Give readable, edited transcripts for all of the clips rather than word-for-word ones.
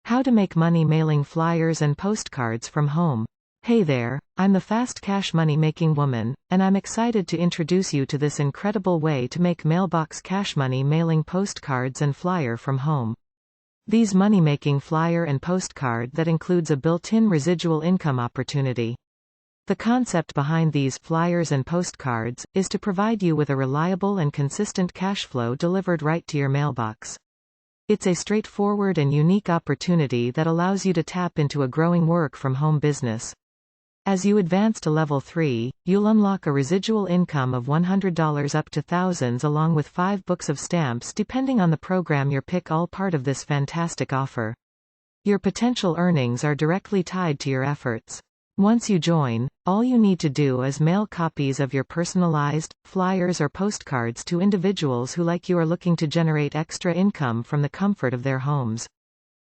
How to make money mailing flyers and postcards from home. Hey there, I'm the fast cash money making woman, and I'm excited to introduce you to this incredible way to make mailbox cash money mailing postcards and flyer from home. These money-making flyer and postcard that includes a built-in residual income opportunity. The concept behind these flyers and postcards is to provide you with a reliable and consistent cash flow delivered right to your mailbox. It's a straightforward and unique opportunity that allows you to tap into a growing work-from-home business. As you advance to level 3, you'll unlock a residual income of $100 up to thousands along with 5 books of stamps depending on the program you pick, all part of this fantastic offer. Your potential earnings are directly tied to your efforts. Once you join, all you need to do is mail copies of your personalized flyers or postcards to individuals who like you are looking to generate extra income from the comfort of their homes.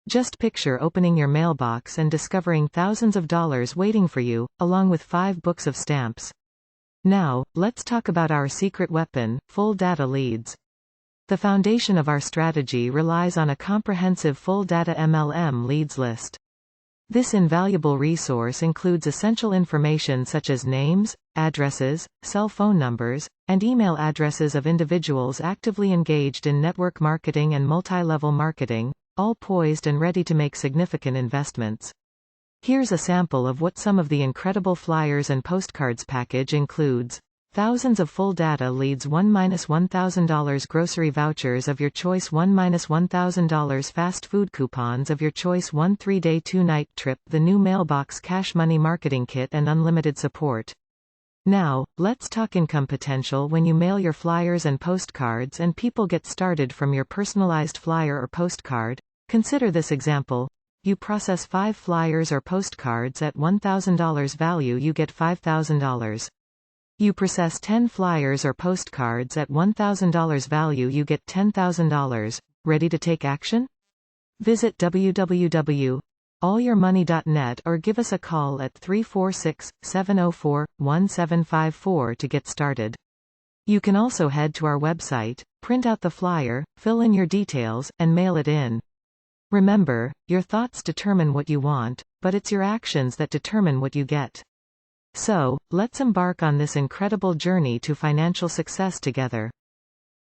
Just picture opening your mailbox and discovering thousands of dollars waiting for you, along with 5 books of stamps. Now, let's talk about our secret weapon, full data leads. The foundation of our strategy relies on a comprehensive full data MLM leads list. This invaluable resource includes essential information such as names, addresses, cell phone numbers, and email addresses of individuals actively engaged in network marketing and multi-level marketing, all poised and ready to make significant investments. Here's a sample of what some of the incredible flyers and postcards package includes. Thousands of full data leads, $1-$1,000 grocery vouchers of your choice, $1-$1,000 fast food coupons of your choice, 1 3-day 2-night trip, the new mailbox cash money marketing kit, and unlimited support. Now, let's talk income potential when you mail your flyers and postcards and people get started from your personalized flyer or postcard. Consider this example. You process 5 flyers or postcards at $1,000 value, you get $5,000. You process 10 flyers or postcards at $1,000 value, you get $10,000. Ready to take action? Visit www.allyourmoney.net or give us a call at 346-704-1754 to get started. You can also head to our website, print out the flyer, fill in your details, and mail it in. Remember, your thoughts determine what you want, but it's your actions that determine what you get. So, let's embark on this incredible journey to financial success together.